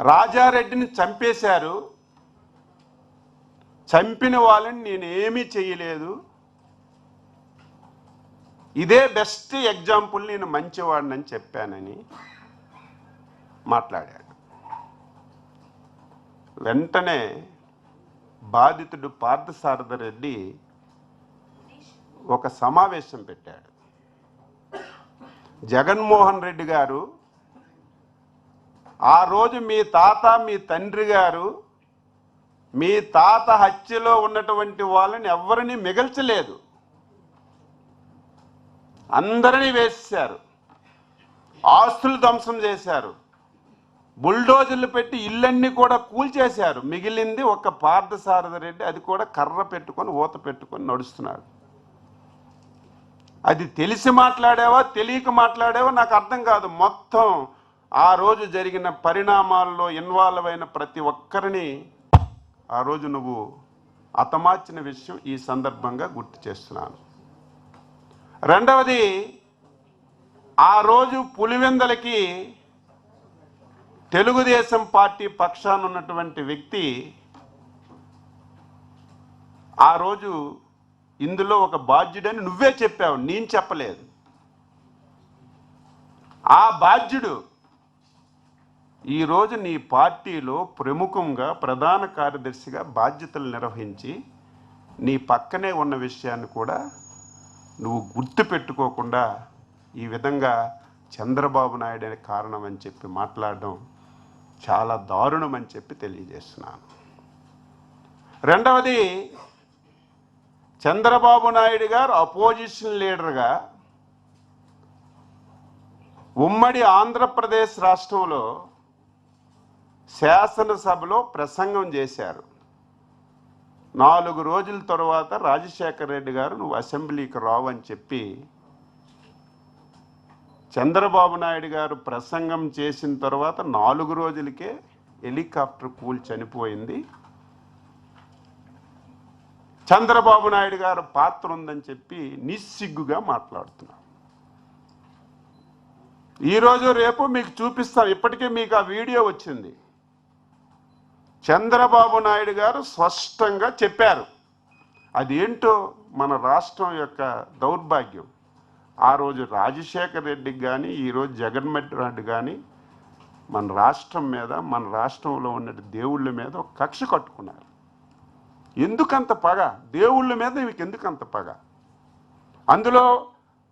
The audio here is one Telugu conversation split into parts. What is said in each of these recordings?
రాజారెడ్డిని చంపేశారు, చంపిన వాళ్ళని నేనేమీ చేయలేదు, ఇదే బెస్ట్ ఎగ్జాంపుల్, నేను మంచివాడినని చెప్పానని మాట్లాడాడు. వెంటనే బాధితుడు పార్థసారథి ఒక సమావేశం పెట్టాడు. జగన్మోహన్ రెడ్డి గారు, ఆ రోజు మీ తాత మీ తండ్రి గారు మీ తాత హత్యలో ఉన్నటువంటి వాళ్ళని ఎవరిని మిగల్చలేదు, అందరినీ వేసేశారు, ఆస్తులు ధ్వంసం చేశారు, బుల్డోజర్లు పెట్టి ఇళ్ళన్నీ కూడా కూల్చేశారు. మిగిలింది ఒక పార్థసారథి రెడ్డి, అది కూడా కర్ర పెట్టుకొని ఊత పెట్టుకొని నడుస్తున్నాడు. అది తెలిసి మాట్లాడావా తెలియక మాట్లాడావా నాకు అర్థం కాదు. మొత్తం ఆ రోజు జరిగిన పరిణామాల్లో ఇన్వాల్వ్ అయిన ప్రతి ఒక్కరిని ఆ రోజు నువ్వు హతమార్చిన విషయం ఈ సందర్భంగా గుర్తు చేస్తున్నాను. రెండవది, ఆ రోజు పులివెందలకి తెలుగుదేశం పార్టీ పక్షాన ఉన్నటువంటి వ్యక్తి ఆ రోజు ఇందులో ఒక బాధ్యుడని నువ్వే చెప్పావు, నేను చెప్పలేదు. ఆ బాధ్యుడు ఈరోజు నీ పార్టీలో ప్రముఖంగా ప్రధాన కార్యదర్శిగా బాధ్యతలు నిర్వహించి నీ పక్కనే ఉన్న విషయాన్ని కూడా నువ్వు గుర్తు పెట్టుకోకుండా ఈ విధంగా చంద్రబాబు నాయుడు అనే కారణం అని చెప్పి మాట్లాడడం చాలా దారుణం అని చెప్పి తెలియజేస్తున్నాను. రెండవది, చంద్రబాబు నాయుడు గారు అపోజిషన్ లీడర్గా ఉమ్మడి ఆంధ్రప్రదేశ్ రాష్ట్రంలో శాసనసభలో ప్రసంగం చేశారు. 4 రోజుల తర్వాత రాజశేఖర రెడ్డి గారు నువ్వు అసెంబ్లీకి రావని చెప్పి చంద్రబాబు నాయుడు గారు ప్రసంగం చేసిన తర్వాత 4 రోజులకే హెలికాప్టర్ కూలి చనిపోయింది. చంద్రబాబు నాయుడు గారు పాత్ర ఉందని చెప్పి నిస్సిగ్గుగా మాట్లాడుతున్నారు. ఈరోజు రేపు మీకు చూపిస్తాం, ఇప్పటికే మీకు ఆ వీడియో వచ్చింది. చంద్రబాబు నాయుడు గారు స్పష్టంగా చెప్పారు. అదేంటో మన రాష్ట్రం యొక్క దౌర్భాగ్యం. ఆ రోజు రాజశేఖర రెడ్డికి కానీ ఈరోజు జగన్మోహన్ రెడ్డి కానీ మన రాష్ట్రం మీద, మన రాష్ట్రంలో ఉన్న దేవుళ్ళ మీద ఒక కక్ష కట్టుకున్నారు. ఎందుకంత పగ? దేవుళ్ళ మీద మీకు ఎందుకంత పగ? అందులో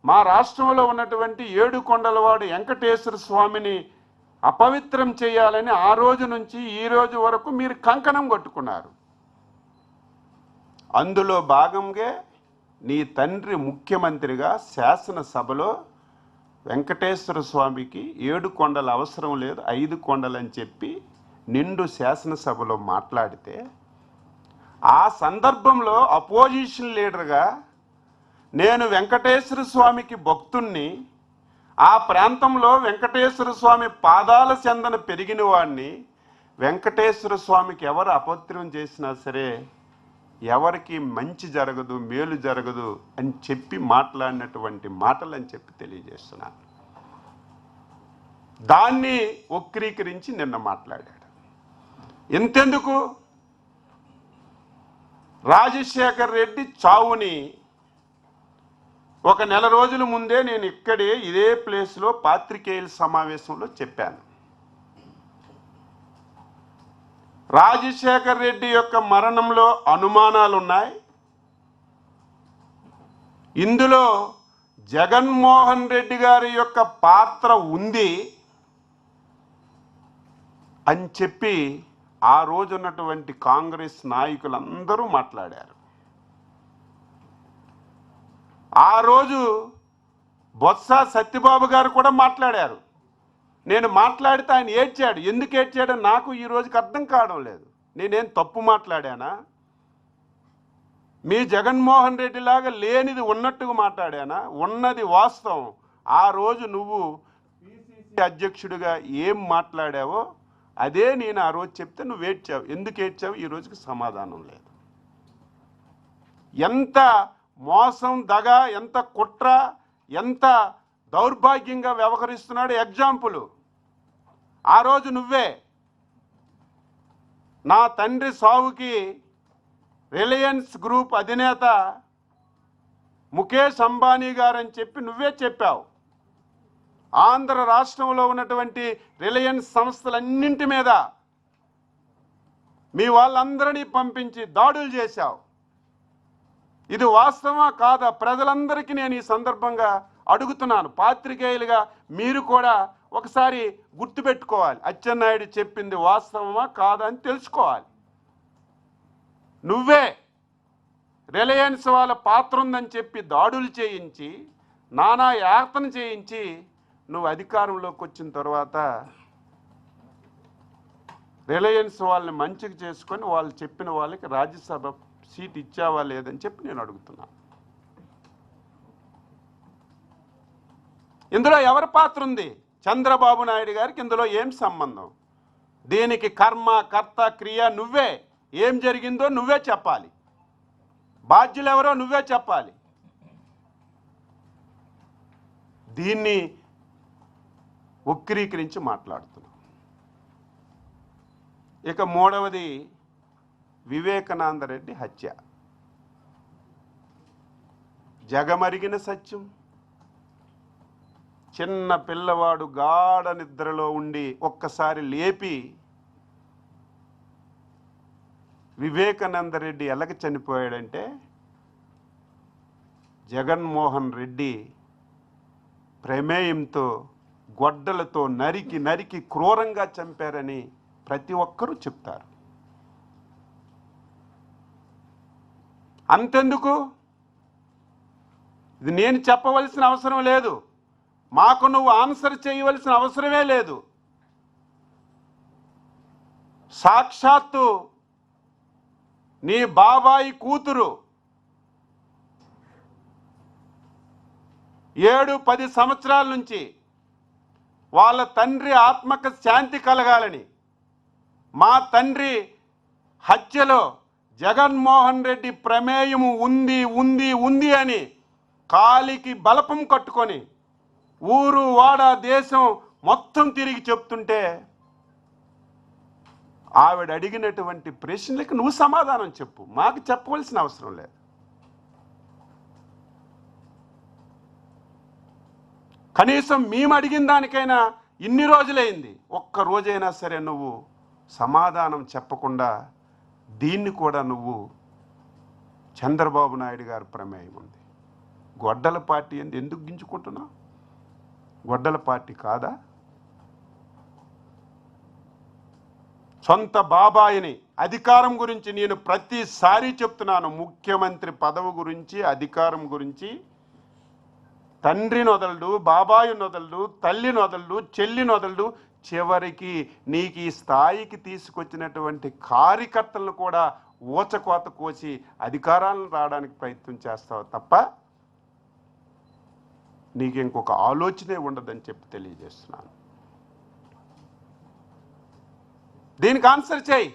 మా రాష్ట్రంలో ఉన్నటువంటి 7 కొండలవాడు వెంకటేశ్వర స్వామిని అపవిత్రం చేయాలని ఆ రోజు నుంచి ఈ రోజు వరకు మీరు కంకణం కట్టుకున్నారు. అందులో భాగంగా నీ తండ్రి ముఖ్యమంత్రిగా శాసనసభలో వెంకటేశ్వర స్వామికి 7 కొండలు అవసరం లేదు, 5 కొండలు అని చెప్పి నిండు శాసనసభలో మాట్లాడితే, ఆ సందర్భంలో అపోజిషన్ లీడర్గా నేను వెంకటేశ్వర స్వామికి భక్తుణ్ణి, ఆ ప్రాంతంలో వెంకటేశ్వర స్వామి పాదాల చెందన పెరిగిన వాడిని, వెంకటేశ్వర స్వామికి ఎవరు అపవిత్రం చేసినా సరే ఎవరికి మంచి జరగదు, మేలు జరగదు అని చెప్పి మాట్లాడినటువంటి మాటలు అని చెప్పి తెలియజేస్తున్నాను. దాన్ని వక్రీకరించి నిన్న మాట్లాడాడు. ఎంతెందుకు, రాజశేఖర్ రెడ్డి చావుని ఒక నెల రోజుల ముందే నేను ఇక్కడే ఇదే ప్లేస్లో పాత్రికేయుల సమావేశంలో చెప్పాను. రాజశేఖర్ రెడ్డి యొక్క మరణంలో అనుమానాలు ఉన్నాయి, ఇందులో జగన్మోహన్ రెడ్డి గారి యొక్క పాత్ర ఉంది అని చెప్పి ఆ రోజు ఉన్నటువంటి కాంగ్రెస్ నాయకులందరూ మాట్లాడారు. ఆ రోజు బొత్స సత్యబాబు గారు కూడా మాట్లాడారు. నేను మాట్లాడితే ఆయన ఏడ్చాడు. ఎందుకు ఏడ్చాడో నాకు ఈ రోజుకి అర్థం కావడం లేదు. నేనేం తప్పు మాట్లాడానా? మీ జగన్మోహన్ రెడ్డి లాగా లేనిది ఉన్నట్టుగా మాట్లాడానా? ఉన్నది వాస్తవం. ఆ రోజు నువ్వు పిసిసి అధ్యక్షుడిగా ఏం మాట్లాడావో అదే నేను ఆ రోజు చెప్తే నువ్వు ఏడ్చావు. ఎందుకు ఏడ్చావు? ఈ రోజుకి సమాధానం లేదు. ఎంత మోసం, దగ, ఎంత కుట్ర, ఎంత దౌర్భాగ్యంగా వ్యవహరిస్తున్నాడు ఎగ్జాంపుల్ ఆ రోజు నువ్వే. నా తండ్రి సావుకి రిలయన్స్ గ్రూప్ అధినేత ముఖేష్ అంబానీ గారని చెప్పి నువ్వే చెప్పావు. ఆంధ్ర రాష్ట్రంలో ఉన్నటువంటి రిలయన్స్ సంస్థలన్నింటి మీద మీ వాళ్ళందరినీ పంపించి దాడులు చేశావు. ఇది వాస్తవమా కాదా? ప్రజలందరికీ నేను ఈ సందర్భంగా అడుగుతున్నాను. పాత్రికేయులుగా మీరు కూడా ఒకసారి గుర్తుపెట్టుకోవాలి. అచ్చెన్నాయుడు చెప్పింది వాస్తవమా కాదా అని తెలుసుకోవాలి. నువ్వే రిలయన్స్ వాళ్ళ పాత్ర ఉందని చెప్పి దాడులు చేయించి నానా యాతన చేయించి నువ్వు అధికారంలోకి వచ్చిన తర్వాత రిలయన్స్ వాళ్ళని మంచిగా చేసుకొని వాళ్ళు చెప్పిన వాళ్ళకి రాజ్యసభ సీట్ ఇచ్చావా లేదని చెప్పి నేను అడుగుతున్నాను. ఇందులో ఎవరి పాత్ర ఉంది? చంద్రబాబు నాయుడు గారికి ఇందులో ఏం సంబంధం? దీనికి కర్మ కర్త క్రియ నువ్వే. ఏం జరిగిందో నువ్వే చెప్పాలి. బాధ్యులు ఎవరో నువ్వే చెప్పాలి. దీన్ని వక్రీకరించి మాట్లాడుతున్నాం. ఇక మూడవది వివేకానంద రెడ్డి హత్య. జగమరిగిన సత్యం. చిన్న పిల్లవాడు గాఢ నిద్రలో ఉండి ఒక్కసారి లేపి వివేకానంద రెడ్డి ఎలాగ చనిపోయాడంటే జగన్మోహన్ రెడ్డి ప్రమేయంతో గొడ్డలతో నరికి నరికి క్రూరంగా చంపారని ప్రతి ఒక్కరూ చెప్తారు. అంతెందుకు, ఇది నేను చెప్పవలసిన అవసరం లేదు. మాకు నువ్వు ఆన్సర్ చేయవలసిన అవసరమే లేదు. సాక్షాత్తు నీ బాబాయి కూతురు 7-10 సంవత్సరాల నుంచి వాళ్ళ తండ్రి ఆత్మకు శాంతి కలగాలని, మా తండ్రి హత్యలో జగన్మోహన్ రెడ్డి ప్రమేయము ఉంది ఉంది ఉంది అని కాలికి బలపం కట్టుకొని ఊరు వాడ దేశం మొత్తం తిరిగి చెప్తుంటే ఆవిడ అడిగినటువంటి ప్రశ్నలకు నువ్వు సమాధానం చెప్పు. మాకు చెప్పవలసిన అవసరం లేదు. కనీసం మేము అడిగిన దానికైనా ఇన్ని రోజులైంది, ఒక్క రోజైనా సరే నువ్వు సమాధానం చెప్పకుండా దీన్ని కూడా నువ్వు చంద్రబాబు నాయుడు గారి ప్రమేయం ఉంది, గొడ్డల పార్టీ ఎందుకు గింజుకుంటున్నావు? గొడ్డల పార్టీ కాదా? సొంత బాబాయిని అధికారం గురించి నేను ప్రతిసారి చెప్తున్నాను. ముఖ్యమంత్రి పదవి గురించి, అధికారం గురించి తండ్రిని వదలడు, బాబాయిని వదలడు, తల్లిని వదలడు, చెల్లిని వదలడు. చివరికి నీకు ఈ స్థాయికి తీసుకొచ్చినటువంటి కార్యకర్తలను కూడా ఊచకోత కోసి అధికారాలను రావడానికి ప్రయత్నం చేస్తావు తప్ప నీకు ఇంకొక ఆలోచనే ఉండదని చెప్పి తెలియజేస్తున్నాను. దీనికి ఆన్సర్ చేయి.